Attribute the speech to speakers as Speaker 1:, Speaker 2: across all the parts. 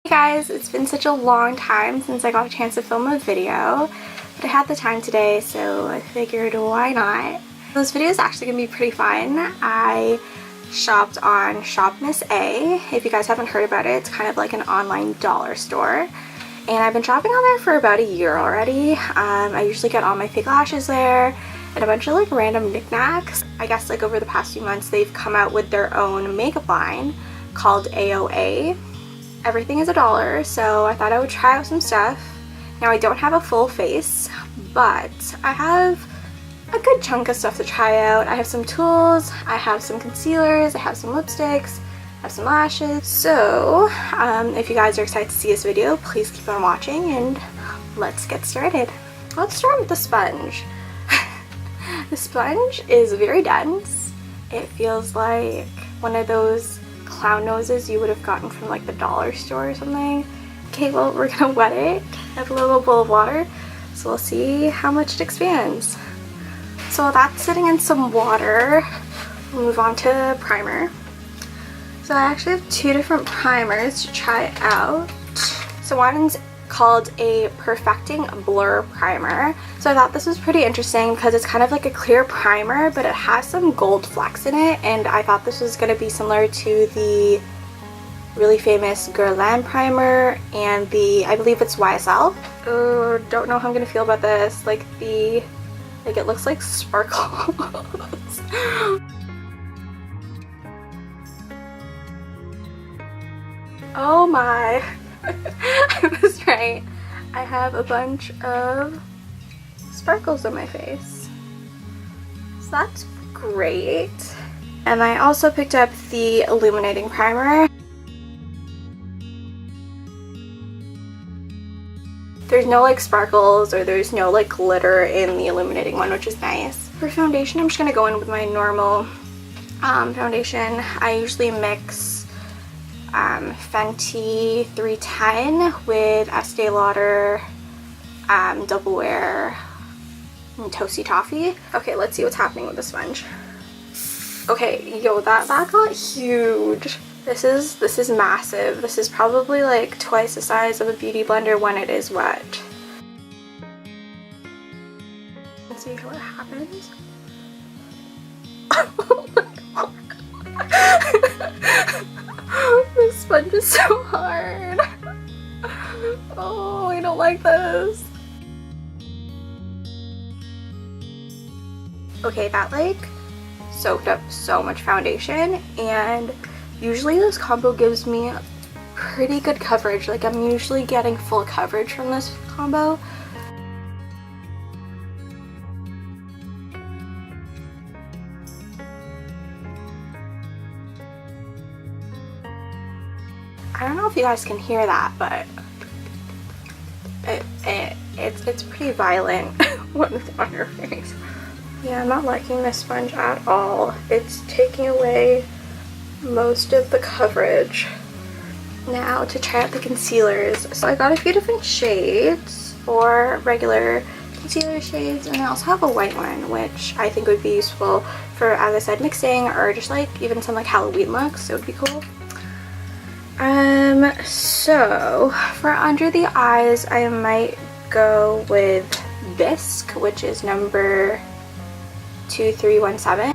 Speaker 1: Hey guys, it's been such a long time since I got a chance to film a video, but I had the time today, so I figured why not. This video is actually going to be pretty fun. I shopped on ShopMissA. If you guys haven't heard about it, it's kind of like an online dollar store. And I've been shopping on there for about a year already. I usually get all my fake lashes there and a bunch of like random knickknacks. I guess like over the past few months they've come out with their own makeup line called AOA. Everything is $1, so I thought I would try out some stuff. Now I don't have a full face, but I have a good chunk of stuff to try out. I have some tools, I have some concealers, I have some lipsticks, I have some lashes. So if you guys are excited to see this video, please keep on watching and let's get started. Let's start with the sponge. The sponge is very dense. It feels like one of those clown noses you would have gotten from like the dollar store or something. Okay, well, we're gonna wet it. I have a little bowl of water, so we'll see how much it expands. So that's sitting in some water. We'll move on to primer. So I actually have two different primers to try out. So one's called a Perfecting Blur Primer. So I thought this was pretty interesting because it's kind of like a clear primer, but it has some gold flecks in it, and I thought this was going to be similar to the really famous Guerlain primer and the, I believe it's YSL. Oh, don't know how I'm going to feel about this. Like it looks like sparkles. Oh my. I was right. I have a bunch of sparkles on my face. So that's great. And I also picked up the illuminating primer. There's no like sparkles or there's no like glitter in the illuminating one, which is nice. For foundation, I'm just gonna go in with my normal foundation. I usually mix Fenty 310 with Estee Lauder Double Wear and Toasty Toffee. Okay, let's see what's happening with the sponge. Okay, yo, that got huge. This is massive. This is probably like twice the size of a beauty blender when it is wet. Let's see what happens. Oh my god. This sponge is so hard. Oh, I don't like this. Okay, that like soaked up so much foundation, and usually this combo gives me pretty good coverage. Like I'm usually getting full coverage from this combo. I don't know if you guys can hear that, but it's pretty violent when it's on your face. Yeah, I'm not liking this sponge at all. It's taking away most of the coverage. Now to try out the concealers. So I got a few different shades, 4 regular concealer shades, and I also have a white one, which I think would be useful for, as I said, mixing or just like even some like Halloween looks. It would be cool. So for under the eyes, I might go with Bisque, which is number 2317.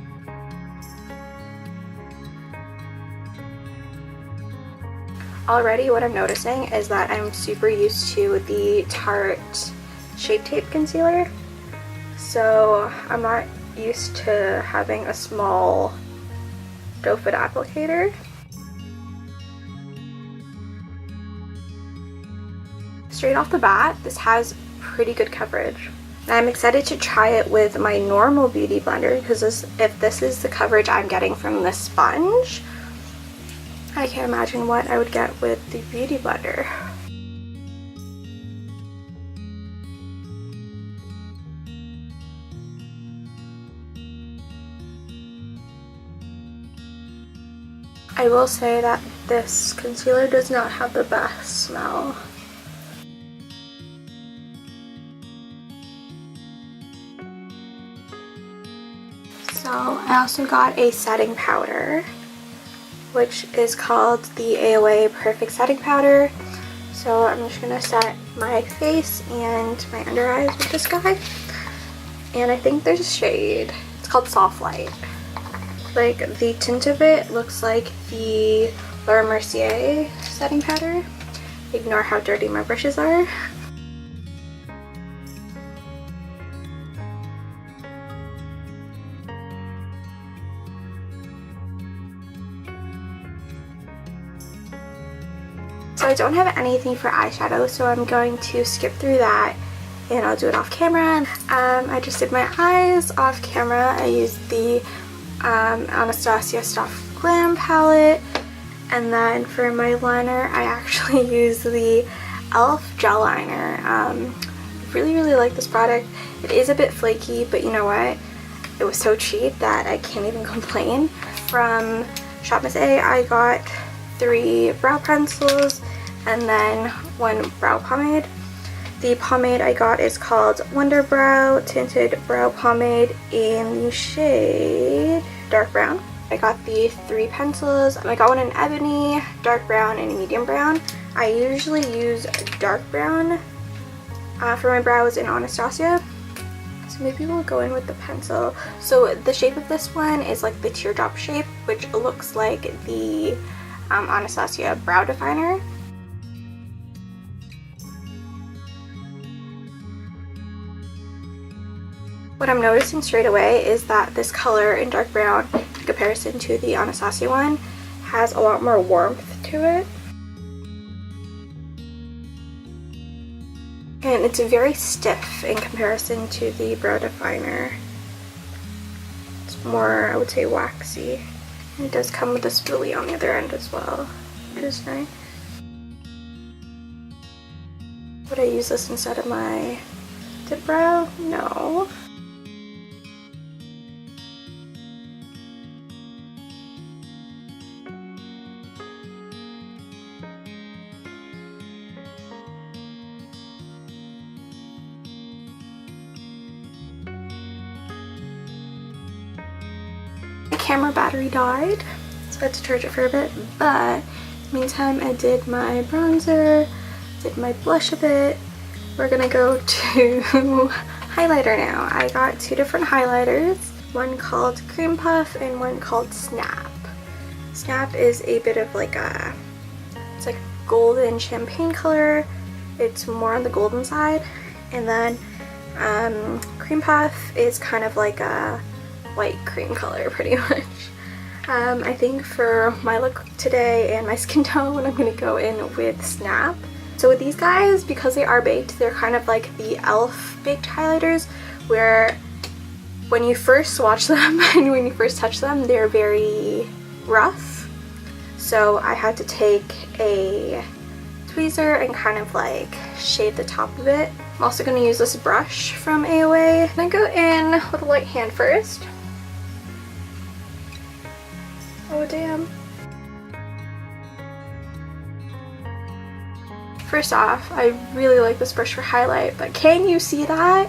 Speaker 1: Already what I'm noticing is that I'm super used to the Tarte Shape Tape concealer, so I'm not used to having a small doe foot applicator. Straight off the bat, this has pretty good coverage. And I'm excited to try it with my normal beauty blender because if this is the coverage I'm getting from the sponge, I can't imagine what I would get with the beauty blender. I will say that this concealer does not have the best smell. So I also got a setting powder, which is called the AOA Perfect Setting Powder. So I'm just gonna set my face and my under eyes with this guy. And I think there's a shade. It's called Soft Light. Like, the tint of it looks like the Laura Mercier setting powder. Ignore how dirty my brushes are. So I don't have anything for eyeshadow, so I'm going to skip through that and I'll do it off camera. I just did my eyes off camera. I used the Anastasia Stuff Glam palette, and then for my liner I actually used the e.l.f. gel liner. Really like this product. It is a bit flaky, but you know what? It was so cheap that I can't even complain. From ShopMissA I got 3 brow pencils and then 1 brow pomade. The pomade I got is called Wonder Brow Tinted Brow Pomade in the shade Dark Brown. I got the 3 pencils. I got one in ebony, dark brown, and medium brown. I usually use dark brown for my brows in Anastasia. So maybe we'll go in with the pencil. So the shape of this one is like the teardrop shape, which looks like the Anastasia brow definer. What I'm noticing straight away is that this color in dark brown, in comparison to the Anastasia one, has a lot more warmth to it. And it's very stiff in comparison to the brow definer. It's more, I would say, waxy. And it does come with a spoolie on the other end as well, which is nice. Would I use this instead of my dip brow? No. Camera battery died, so I had to charge it for a bit, but in the meantime I did my bronzer, did my blush a bit. We're gonna go to highlighter now. I got 2 different highlighters, one called Cream Puff and one called Snap. Snap is a bit of like a, it's like golden champagne color. It's more on the golden side, and then Cream Puff is kind of like a white cream color pretty much. I think for my look today and my skin tone I'm going to go in with Snap. So with these guys, because they are baked, they're kind of like the e.l.f. baked highlighters, where when you first swatch them and when you first touch them, they're very rough. So I had to take a tweezer and kind of like shade the top of it. I'm also going to use this brush from AOA. I'm going to go in with a light hand first. Oh damn. First off, I really like this brush for highlight, but can you see that?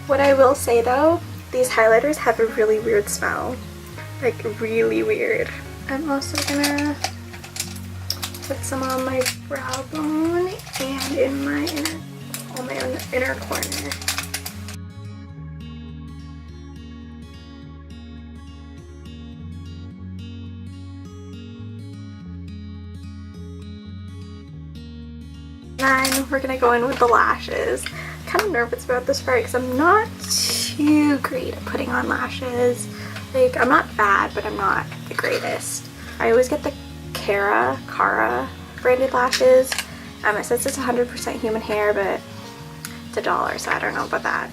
Speaker 1: What I will say though, these highlighters have a really weird smell. Like really weird. I'm also gonna put some on my brow bone and in my inner corner. Then we're gonna go in with the lashes. I'm kind of nervous about this part because I'm not too great at putting on lashes. Like, I'm not bad, but I'm not the greatest. I always get the Cara branded lashes. It says it's 100% human hair, but it's $1, so I don't know about that.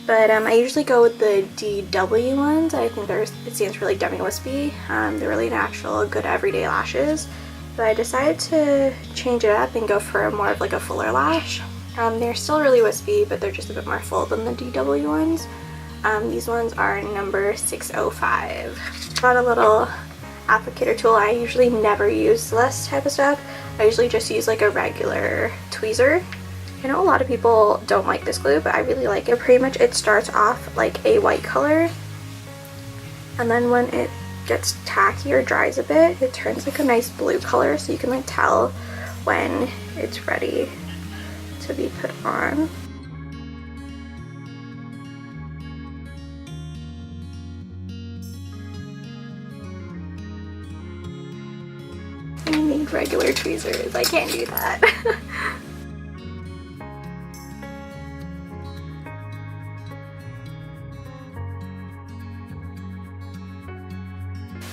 Speaker 1: But I usually go with the DW ones. I think it stands for like Demi Wispy. They're really natural, good everyday lashes. But I decided to change it up and go for more of like a fuller lash. They're still really wispy, but they're just a bit more full than the DW ones. These ones are number 605. Got a little applicator tool. I usually never use this type of stuff. I usually just use like a regular tweezer. I know a lot of people don't like this glue, but I really like it. Pretty much it starts off like a white color and then when it gets tacky or dries a bit, it turns like a nice blue color, so you can like tell when it's ready to be put on. I need regular tweezers, I can't do that.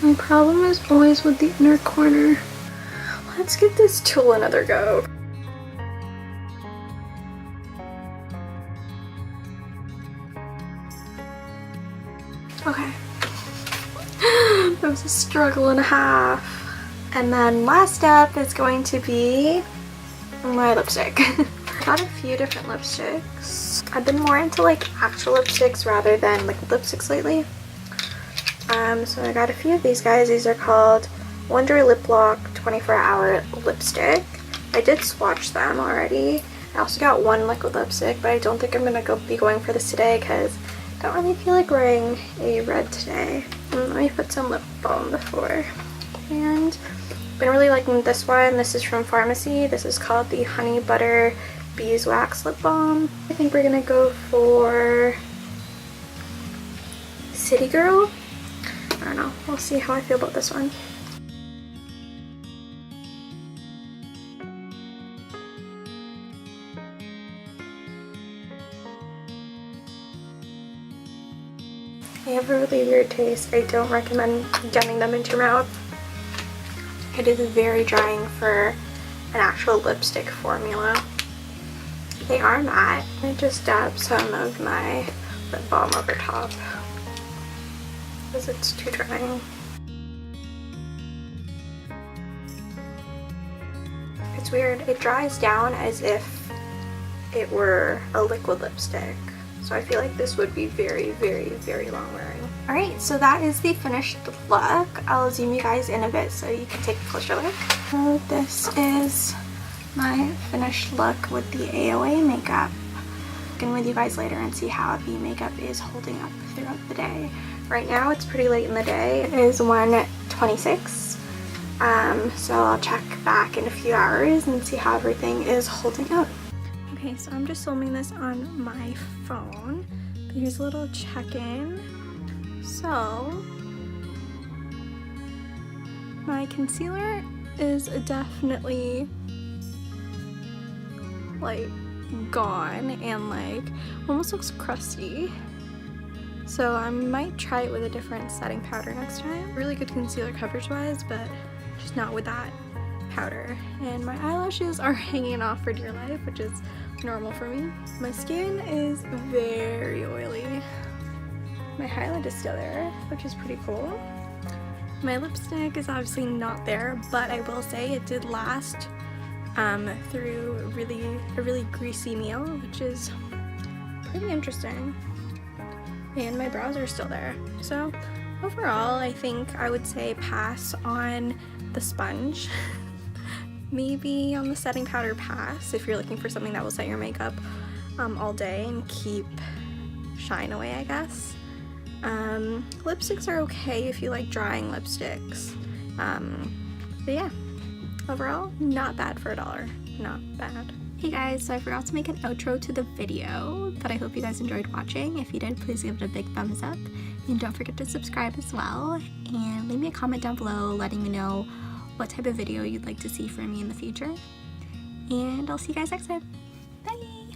Speaker 1: My problem is always with the inner corner. Let's give this tool another go. Okay. That was a struggle and a half. And then last up is going to be my lipstick. I got a few different lipsticks. I've been more into like actual lipsticks rather than liquid lipsticks lately. So I got a few of these guys. These are called Wonder Lip Lock 24-hour lipstick. I did swatch them already. I also got one liquid lipstick, but I don't think I'm gonna be going for this today because I don't really feel like wearing a red today. Let me put some lip balm before. And I've been really liking this one. This is from ShopMissA. This is called the Honey Butter Beeswax Lip Balm. I think we're gonna go for City Girl. I don't know. We'll see how I feel about this one. They have a really weird taste. I don't recommend getting them into your mouth. It is very drying for an actual lipstick formula. They are matte. I just dab some of my lip balm over top because it's too drying. It's weird. It dries down as if it were a liquid lipstick. So I feel like this would be very, very, very long wearing. Alright, so that is the finished look. I'll zoom you guys in a bit so you can take a closer look. So this is my finished look with the AOA makeup. I'll get with you guys later and see how the makeup is holding up throughout the day. Right now it's pretty late in the day. It is 1:26. So I'll check back in a few hours and see how everything is holding up. Okay, so I'm just filming this on my phone. But here's a little check-in. So, my concealer is definitely like gone and like almost looks crusty. So I might try it with a different setting powder next time. Really good concealer coverage wise, but just not with that powder. And my eyelashes are hanging off for dear life, which is normal for me. My skin is very oily. My highlight is still there, which is pretty cool. My lipstick is obviously not there, but I will say it did last through a really greasy meal, which is pretty interesting. And my brows are still there. So overall, I think I would say pass on the sponge. Maybe on the setting powder pass if you're looking for something that will set your makeup all day and keep shine away, I guess. Lipsticks are okay if you like drying lipsticks. But yeah, overall, not bad for $1. Not bad. Hey guys, so I forgot to make an outro to the video, but I hope you guys enjoyed watching. If you did, please give it a big thumbs up. And don't forget to subscribe as well. And leave me a comment down below letting me know what type of video you'd like to see from me in the future. And I'll see you guys next time. Bye!